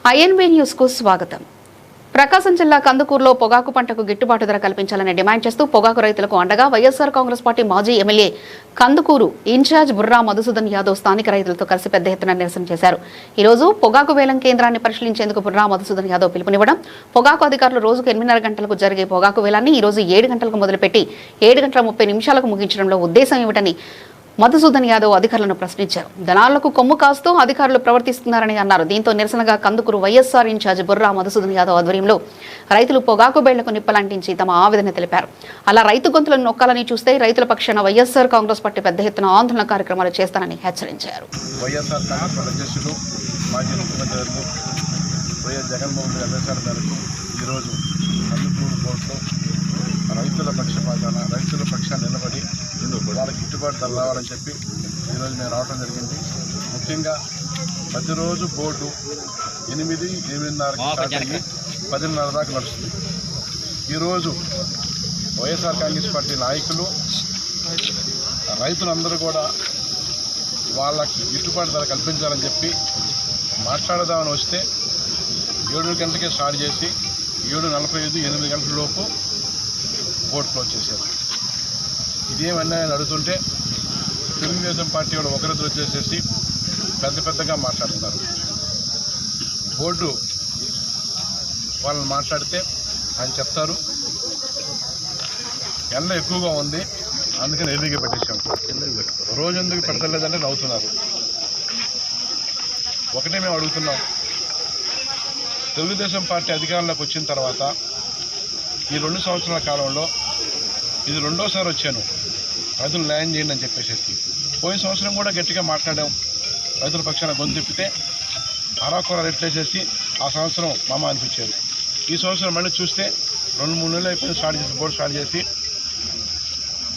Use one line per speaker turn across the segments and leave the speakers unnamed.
ఐఎన్బీ news కు స్వాగతం. ప్రకాశం జిల్లా కందుకూరులో పొగాకు పంటకు గిట్టుబాటు ధర కల్పించాలని డిమాండ్ చేస్తూ పొగాకు రైతులకు అండగా వైఎస్ఆర్ కాంగ్రెస్ పార్టీ మాజీ ఎమ్మెల్యే కందుకూరు ఇన్ఛార్జ్ బుర్రా మధుసూదన్ యాదవ్ స్థానిక రైతులతో కలిసి పెద్ద ఎత్తున నిరసన చేశారు. ఈ రోజు పొగాకు వేలం కేంద్రాన్ని పరిశీలించేందుకు బుర్రా మధుసూదన్ యాదవ్ పిలుపునివ్వడం, పొగాకు అధికారులు రోజుకు 8:30 గంటలకు జరిగే పొగాకు వేలాన్ని ఈ రోజు 7 గంటలకు మొదలుపెట్టి 7:30 ముగించడంలో ఉద్దేశం ఏమిటని మధుసూదన్ యాదవ్ అధికారులను ప్రశ్నించారు. దళారులకు కొమ్ము కాస్తూ అధికారులు ప్రవర్తిస్తున్నారని అన్నారు. దీంతో నిరసనగా కందుకూరు వైఎస్ఆర్ ఇన్ఛార్జ్ బుర్రా మధుసూదన్ యాదవ్ ఆధ్వర్యంలో రైతులు పొగాకు బేళ్లకు నిప్పలంటించి తమ ఆవేదన తెలిపారు. అలా రైతు గొంతులను నొక్కాలని చూస్తే రైతుల పక్షాన వైఎస్ఆర్ కాంగ్రెస్ పార్టీ పెద్ద ఎత్తున ఆందోళన కార్యక్రమాలు చేస్తానని హెచ్చరించారు.
రైతుల పక్షాన్ని నిలబడి వాళ్ళకి గిట్టుబాటు ధర రావాలని చెప్పి ఈరోజు మేము రావడం జరిగింది. ముఖ్యంగా ప్రతిరోజు బోర్డు 8:30 స్టార్ట్ అయ్యి 10:30 దాకా నడుస్తుంది. ఈరోజు వైఎస్ఆర్ కాంగ్రెస్ పార్టీ నాయకులు రైతులందరూ కూడా వాళ్ళకి గిట్టుబాటు ధర కల్పించాలని చెప్పి మాట్లాడదామని వస్తే 7 గంటలకే స్టార్ట్ చేసి 7:45 8 గంటల లోపు బోర్డు క్లోజ్ చేశారు. ఇదేమన్నా అడుగుతుంటే తెలుగుదేశం పార్టీ వాళ్ళు ఒకరిద్దరు వచ్చేసేసి పెద్దగా మాట్లాడుతున్నారు. బోర్డు వాళ్ళని మాట్లాడితే ఆయన చెప్తారు ఎండ ఎక్కువగా ఉంది అందుకని ఎర్లీగా పెట్టేశాం, రోజు ఎందుకు పెడతలేదంటే నవ్వుతున్నారు. ఒకటే మేము అడుగుతున్నాం, తెలుగుదేశం పార్టీ అధికారంలోకి వచ్చిన తర్వాత ఈ 2 సంవత్సరాల కాలంలో ఇది 2వ వచ్చాను రైతులు న్యాయం చేయండి అని చెప్పేసి. పోయిన సంవత్సరం కూడా గట్టిగా మాట్లాడాం, రైతుల పక్షాన గొంతు తిప్పితే అరాకొర రేట్లు వేసేసి ఆ సంవత్సరం మామ అనిపించారు. ఈ సంవత్సరం మళ్ళీ చూస్తే 2-3 నెలలు అయిపోయింది బోర్డు స్టార్ట్ చేసి.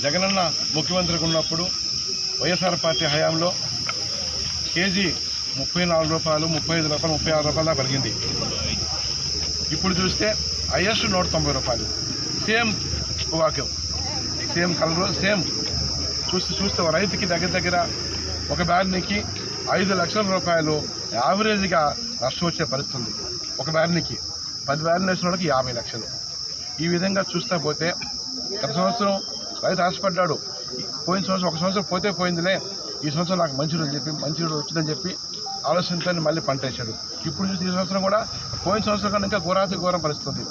జగనన్న ముఖ్యమంత్రిగా ఉన్నప్పుడు వైఎస్ఆర్ పార్టీ హయాంలో కేజీ 34 రూపాయలు, 35 రూపాయలు, 36 రూపాయల దాకా పెరిగింది. ఇప్పుడు చూస్తే హైయెస్ట్ 190 రూపాయలు. సేమ్ పొగాకు, సేమ్ కలరు, సేమ్ చూస్తే రైతుకి దగ్గర ఒక బ్యారెన్కి 5 లక్షల రూపాయలు యావరేజ్గా నష్టం వచ్చే పరిస్థితి ఉంది. ఒక బ్యారెన్కి 10 బ్యారెన్ వేసిన వాళ్ళకి 50 లక్షలు. ఈ విధంగా చూస్తూ పోతే గత సంవత్సరం రైతు ఆశపడ్డాడు, పోయిన సంవత్సరం ఒక సంవత్సరం పోతే పోయిందిలే, ఈ సంవత్సరం నాకు మంచి రోజు వచ్చిందని చెప్పి ఆలోచనతో మళ్ళీ పంట వేసాడు. ఇప్పుడు చూసి ఈ సంవత్సరం కూడా పోయిన సంవత్సరం కన్నా ఇంకా ఘోరం పరిస్థితి.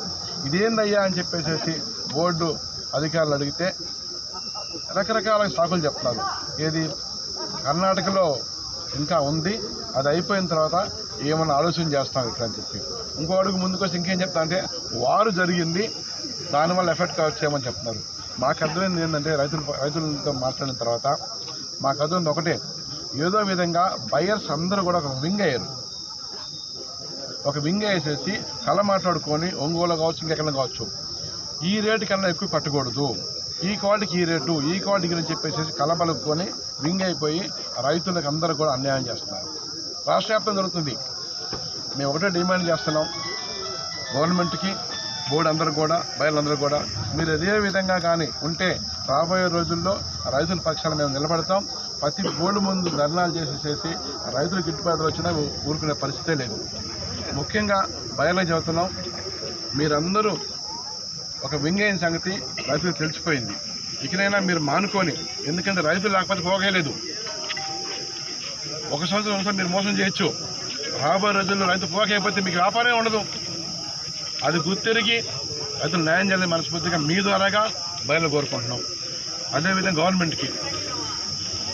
ఇదేందయ్యా అని చెప్పేసి బోర్డు అధికారులు అడిగితే రకరకాల సాకులు చెప్తున్నారు. ఏది కర్ణాటకలో ఇంకా ఉంది, అది అయిపోయిన తర్వాత ఏమన్నా ఆలోచన చేస్తాం ఇక్కడ అని చెప్పి. ఇంకో అడుగు ముందుకు వచ్చి ఇంకేం చెప్తా అంటే వారు జరిగింది, దానివల్ల ఎఫెక్ట్ కావచ్చేమని చెప్తున్నారు. మాకు అర్థమైంది ఏంటంటే రైతులతో మాట్లాడిన తర్వాత మాకు అర్థమైంది ఒకటే, ఏదో విధంగా బయర్స్ అందరూ కూడా ఒక వింగ వేసేసి కళ మాట్లాడుకొని ఒంగోలు కావచ్చు, ఇంకెక్కడ కావచ్చు, ఈ రేటు కన్నా ఎక్కువ పట్టకూడదు, ఈ క్వాలిటీకి ఈ రేటు, ఈ క్వాలిటీకి అని చెప్పేసి కలబలుకొని వింగ్ అయిపోయి రైతులకు అందరూ కూడా అన్యాయం చేస్తున్నారు. రాష్ట్ర వ్యాప్తంగా జరుగుతుంది. మేము ఒకటే డిమాండ్ చేస్తున్నాం గవర్నమెంట్కి, బోర్డు అందరూ కూడా, బయలందరూ కూడా, మీరు అదే విధంగా కానీ ఉంటే రాబోయే రోజుల్లో రైతుల పక్షాన మేము నిలబడతాం. ప్రతి బోర్డు ముందు ధర్నాలు చేసేసి రైతులు గిట్టుబాటు వచ్చినా ఊరుకునే పరిస్థితే లేదు. ముఖ్యంగా బయలు చెబుతున్నాం, మీరందరూ ఒక వింగ్ అయిన సంగతి రైతులకు తెలిసిపోయింది. ఇకనైనా మీరు మానుకొని, ఎందుకంటే రైతులు లేకపోతే పోగలేదు. ఒక సంవత్సరం మీరు మోసం చేయొచ్చు, రాబోయే రోజుల్లో రైతు పోగైపోతే మీకు వ్యాపారమే ఉండదు. అది గుర్తిరిగి రైతులు న్యాయం చేయాలని మనస్ఫూర్తిగా మీ ద్వారాగా బయలు కోరుకుంటున్నాం. అదేవిధంగా గవర్నమెంట్కి,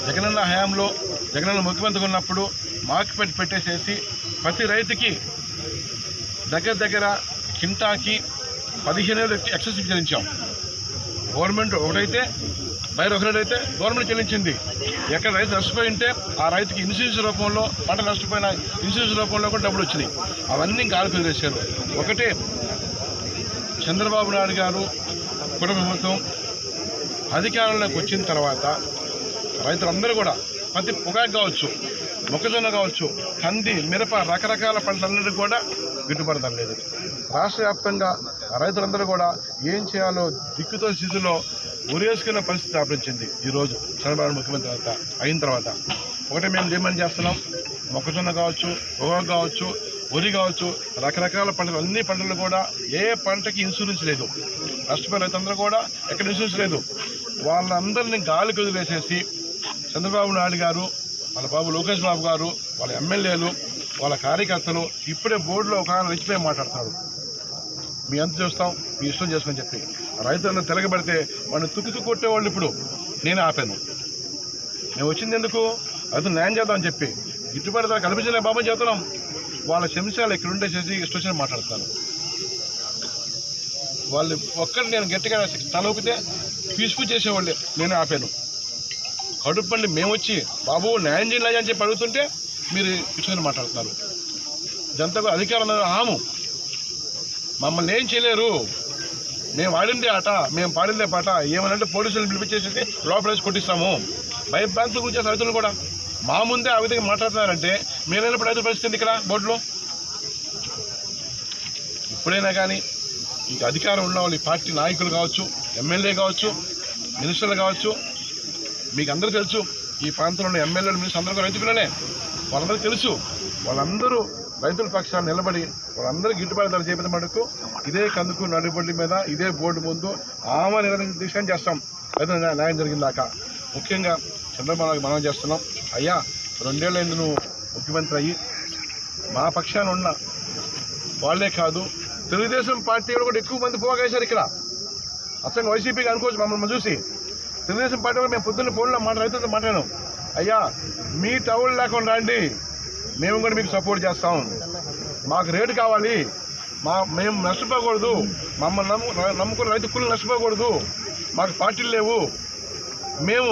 జగనన్న హయాంలో జగనన్న ముఖ్యమంత్రిగా ఉన్నప్పుడు మార్కెట్ పెట్టేసేసి ప్రతి రైతుకి దగ్గర కింటాకి 15,000 ఎక్సెస్ చెల్లించాం. గవర్నమెంట్ ఒకటైతే బయట ఒకటైతే గవర్నమెంట్ చెల్లించింది. ఎక్కడ రైతు నష్టపోయి ఉంటే ఆ రైతుకి ఇన్సూరెన్స్ రూపంలో, పంట నష్టపోయిన ఇన్సూరెన్స్ రూపంలో కూడా డబ్బులు వచ్చినాయి. అవన్నీ గాలిపి వేశారు. ఒకటే చంద్రబాబు నాయుడు గారు కుటుంబ ప్రభుత్వం అధికారంలోకి వచ్చిన తర్వాత రైతులందరూ కూడా ప్రతి పొగాకు కావచ్చు, మొక్కజొన్న కావచ్చు, కంది, మిరప, రకరకాల పంటలన్నిటికీ కూడా గిట్టుబాటు ధర లేదు. రాష్ట్ర వ్యాప్తంగా రైతులందరూ కూడా ఏం చేయాలో దిక్కుతో స్థితిలో ఉరేసుకునే పరిస్థితి ఆపించింది. ఈరోజు చంద్రబాబు ముఖ్యమంత్రి అయిన తర్వాత ఒకటే మేము డిమాండ్ చేస్తున్నాం, మొక్కజొన్న కావచ్చు, పొగాకు కావచ్చు, వరి కావచ్చు, రకరకాల పంటలు, అన్ని పంటలు కూడా ఏ పంటకి ఇన్సూరెన్స్ లేదు. నష్టపోయిన రైతులందరూ కూడా ఎక్కడ ఇన్సూరెన్స్ లేదు. వాళ్ళందరినీ గాలికి వదిలేసేసి చంద్రబాబు నాయుడు గారు, వాళ్ళ బాబు లోకేష్ బాబు గారు, వాళ్ళ ఎమ్మెల్యేలు, వాళ్ళ కార్యకర్తలు ఇప్పుడే బోర్డులో ఒక ఆయన రెచ్చిపోయి మాట్లాడతారు. మీ అంత చూస్తాం, మీ ఇష్టం చేసుకొని చెప్పి రైతులను తిరగబెడితే వాళ్ళు తుక్కు కొట్టేవాళ్ళు. ఇప్పుడు నేనే ఆపాను. మేము వచ్చింది ఎందుకు? రైతులు న్యాయం చేద్దామని చెప్పి. గిట్టుబాటు ధర కల్పించలే బాబా చేస్తున్నాం. వాళ్ళ శంశాలు ఇక్కడ ఉండేసేసి ఇష్టం వచ్చి మాట్లాడుతాను. వాళ్ళు ఒక్కటి నేను గట్టిగా తల ఊపితే పీస్ఫుల్ చేసేవాళ్ళే. నేనే ఆపాను. కడుపండి మేము వచ్చి బాబు న్యాయం చేయాలి అని చెప్పి అడుగుతుంటే మీరు ఇష్టం మాట్లాడుతున్నారు. జనతకు అధికారం హాము. మమ్మల్ని ఏం చేయలేరు. మేము ఆడిందే ఆట, మేము పాడిందే పాట. ఏమనంటే పోలీసులను పిలిపించేసి లోపలేసి కొట్టిస్తాము. భయభ్రాంతులు గురించి రైతులు కూడా మా ముందే ఆ విధంగా మాట్లాడుతున్నారంటే మీరైనప్పుడు రైతుల పరిస్థితి ఇక్కడ బోర్డులో. ఇప్పుడైనా కానీ ఈ అధికారం ఉన్న వాళ్ళు, ఈ పార్టీ నాయకులు కావచ్చు, ఎమ్మెల్యే కావచ్చు, మినిస్టర్లు కావచ్చు, మీకు అందరూ తెలుసు. ఈ ప్రాంతంలో ఉన్న ఎమ్మెల్యేలు, మినిస్టర్ అందరూ రైతులనే. వాళ్ళందరూ తెలుసు. వాళ్ళందరూ రైతుల పక్షాన్ని నిలబడి వాళ్ళందరూ గిట్టుబాటు ధర చేపట్టే మటుకు ఇదే కందుకూరు నడిబొడ్డి మీద ఇదే బోర్డు ముందు ఆమె తీసుకొని చేస్తాం. రైతులు న్యాయం జరిగిందాక. ముఖ్యంగా చంద్రబాబు మనం చేస్తున్నాం. అయ్యా 2 ఏళ్ళైంది నువ్వు ముఖ్యమంత్రి అయ్యి. మా పక్షాన ఉన్న వాళ్ళే కాదు, తెలుగుదేశం పార్టీ కూడా ఎక్కువ మంది పోగేశారు ఇక్కడ. అసలు వైసీపీకి అనుకోవచ్చు మమ్మల్ని చూసి. తెలుగుదేశం పార్టీ కూడా మేము పొద్దున్న ఫోన్లో రైతులతో మాట్లాడాం. అయ్యా మీ టౌన్ లేకుండా రండి, మేము కూడా మీకు సపోర్ట్ చేస్తాం. మాకు రేటు కావాలి, మేము నష్టపోకూడదు. మమ్మల్ని నమ్ముకున్న రైతు కుళ్ళు నష్టపోకూడదు. మాకు పార్టీలు లేవు. మేము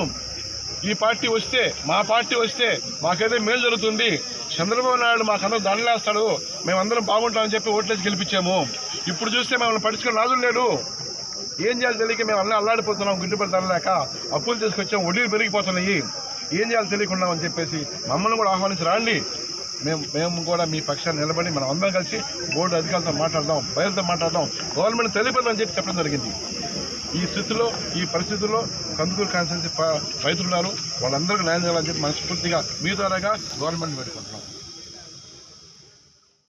ఈ పార్టీ వస్తే, మా పార్టీ వస్తే మాకేదో మేలు జరుగుతుంది. చంద్రబాబు నాయుడు మాకందరూ దండలేస్తాడు, మేమందరం బాగుంటామని చెప్పి ఓట్లేసి గెలిపించాము. ఇప్పుడు చూస్తే మమ్మల్ని పట్టించుకుని రాజులు లేడు. ఏం చేయాలి తెలియక మేము అల్లాడిపోతున్నాం. గిట్టుబాటు ధర లేక అప్పులు తీసుకొచ్చాం, వడ్డీలు పెరిగిపోతున్నాయి. ఏం చేయాలి తెలియకుండా అని చెప్పేసి మమ్మల్ని కూడా ఆహ్వానించి రండి. మేము కూడా మీ పక్షాన్ని నిలబడి మనం అందరం కలిసి బోర్డు అధికారులతో మాట్లాడదాం, ప్రజలతో మాట్లాడదాం, గవర్నమెంట్ తెలియపడదని చెప్పి చెప్పడం జరిగింది. ఈ స్థితిలో, ఈ పరిస్థితుల్లో కందుకూరు కాన్స్టిట్యున్సీ రైతులు ఉన్నారు. వాళ్ళందరికీ న్యాయం చేయాలని చెప్పి మనస్ఫూర్తిగా మీ ద్వారాగా గవర్నమెంట్ పెట్టుకుంటున్నాం.